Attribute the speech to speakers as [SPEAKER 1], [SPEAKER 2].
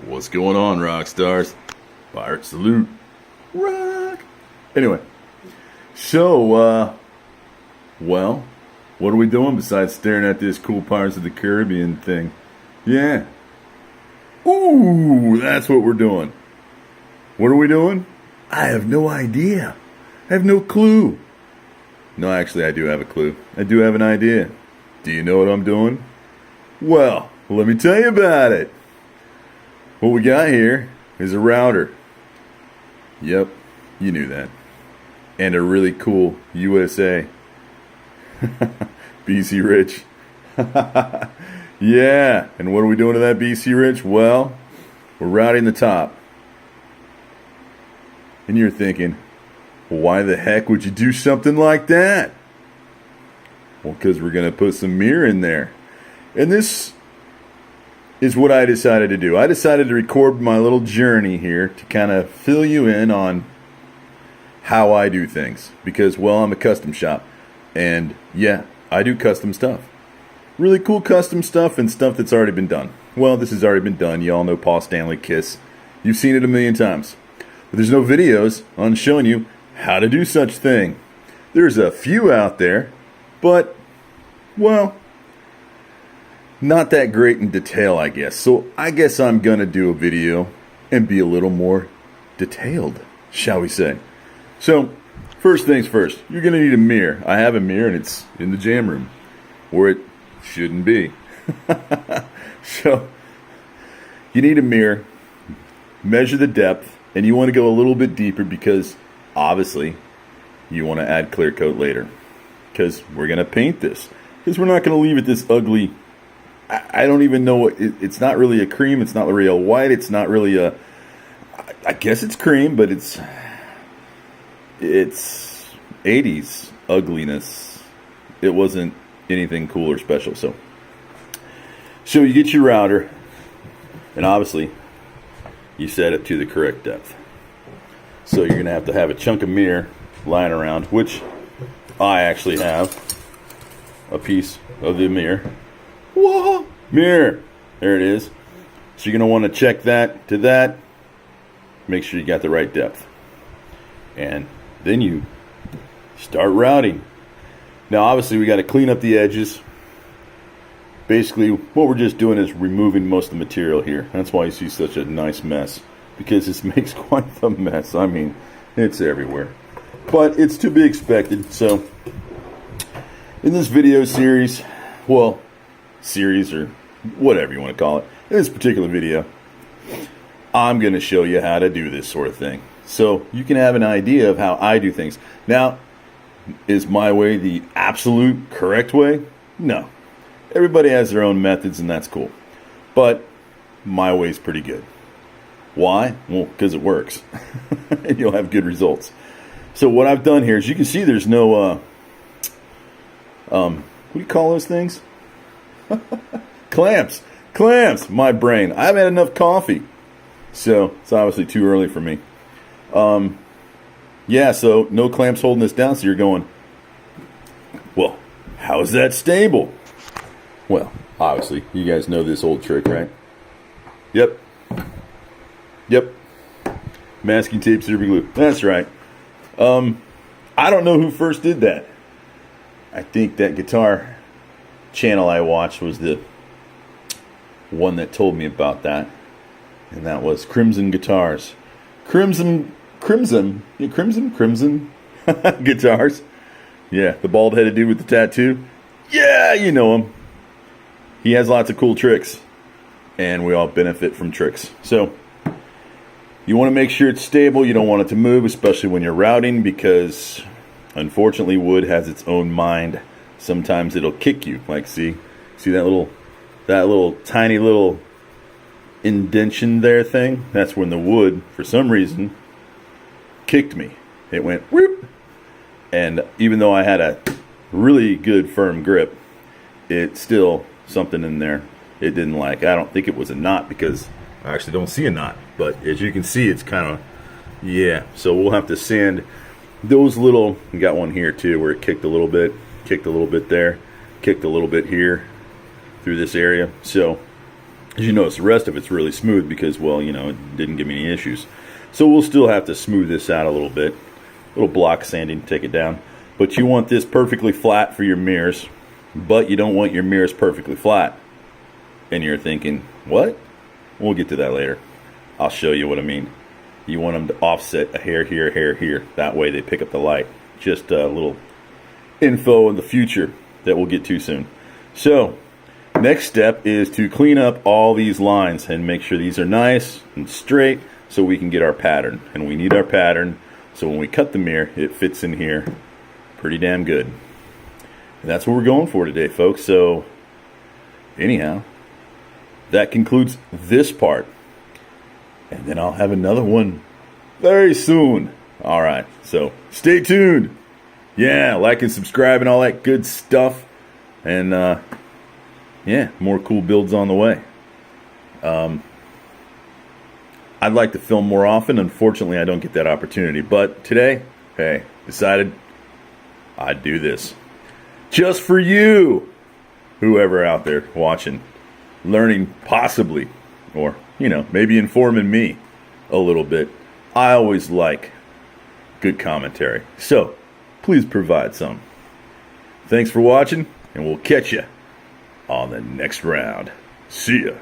[SPEAKER 1] What's going on, rock stars? Pirate salute. Rock. Anyway, so, well, what are we doing besides staring at this cool Pirates of the Caribbean thing? Yeah. Ooh, that's what we're doing. What are we doing? I have no idea. I have no clue. No, actually, I do have a clue. I do have an idea. Do you know what I'm doing? Well, let me tell you about it. What we got here is a router. Yep, you knew that. And a really cool USA. B.C.Rich. Yeah, and what are we doing to that B.C.Rich? Well, we're routing the top. And you're thinking, well, why the heck would you do something like that? Well, because we're going to put some mirror in there. And this is what I decided to do. I decided to record my little journey here to kind of fill you in on how I do things. Because, well, I'm a custom shop. And, yeah, I do custom stuff. Really cool custom stuff and stuff that's already been done. Well, this has already been done. You all know Paul Stanley Kiss. You've seen it a million times. But there's no videos on showing you how to do such thing. There's a few out there, but, well, not that great in detail, I guess. So I guess I'm going to do a video and be a little more detailed, shall we say. So, first things first, you're going to need a mirror. I have a mirror and it's in the jam room, where it shouldn't be. So, you need a mirror, measure the depth, and you want to go a little bit deeper because, obviously, you want to add clear coat later. Because we're going to paint this. Because we're not going to leave it this ugly. I don't even know what, it's not really a cream, it's not really a white, it's not really a, I guess it's cream, but it's 80s ugliness. It wasn't anything cool or special. So you get your router, and obviously you set it to the correct depth. So you're going to have a chunk of mirror lying around, which I actually have a piece of the mirror. Whoa! Mirror! There it is. So you're going to want to check that to that. Make sure you got the right depth. And then you start routing. Now obviously we got to clean up the edges. Basically what we're just doing is removing most of the material here. That's why you see such a nice mess. Because this makes quite the mess. I mean, it's everywhere. But it's to be expected. So in this video series, well, series or whatever you want to call it, in this particular video, I'm going to show you how to do this sort of thing. So you can have an idea of how I do things. Now, is my way the absolute correct way? No. Everybody has their own methods and that's cool. But my way's pretty good. Why? Well, because it works. And you'll have good results. So what I've done here is you can see there's no, what do you call those things? Clamps, my brain. I haven't had enough coffee, so it's obviously too early for me. Yeah, so no clamps holding this down. So you're going, well, how is that stable? Well, obviously, you guys know this old trick, right? Yep. Masking tape, super glue. That's right. I don't know who first did that. I think that guitar channel I watched was the one that told me about that, and that was Crimson Guitars. Crimson Guitars. Yeah, the bald-headed dude with the tattoo. Yeah, you know him. He has lots of cool tricks, and we all benefit from tricks. So you want to make sure it's stable. You don't want it to move, especially when you're routing, because unfortunately wood has its own mind. Sometimes it'll kick you. Like see that little tiny little indention there thing? That's when the wood, for some reason, kicked me. It went whoop. And even though I had a really good firm grip, it's still something in there it didn't like. I don't think it was a knot because I actually don't see a knot. But as you can see, it's kind of, yeah. So we'll have to sand those little, we got one here too where it kicked a little bit there, kicked a little bit here through this area. So As you notice, the rest of it's really smooth because, well, you know, it didn't give me any issues. So we'll still have to smooth this out a little bit. A little block sanding to take it down. But you want this perfectly flat for your mirrors, but you don't want your mirrors perfectly flat. And you're thinking, what? We'll get to that later. I'll show you what I mean. You want them to offset a hair here, a hair here. That way they pick up the light. Just a little info in the future that we'll get to soon. So, next step is to clean up all these lines and make sure these are nice and straight so we can get our pattern. And we need our pattern so when we cut the mirror, it fits in here pretty damn good. And that's what we're going for today, folks. So, anyhow, that concludes this part. And then I'll have another one very soon. All right, so stay tuned. Yeah, like and subscribe and all that good stuff. And, yeah, more cool builds on the way. I'd like to film more often. Unfortunately, I don't get that opportunity. But today, hey, decided I'd do this. Just for you, whoever out there watching, learning possibly, or, you know, maybe informing me a little bit. I always like good commentary. So, please provide some. Thanks for watching, and we'll catch you on the next round. See ya.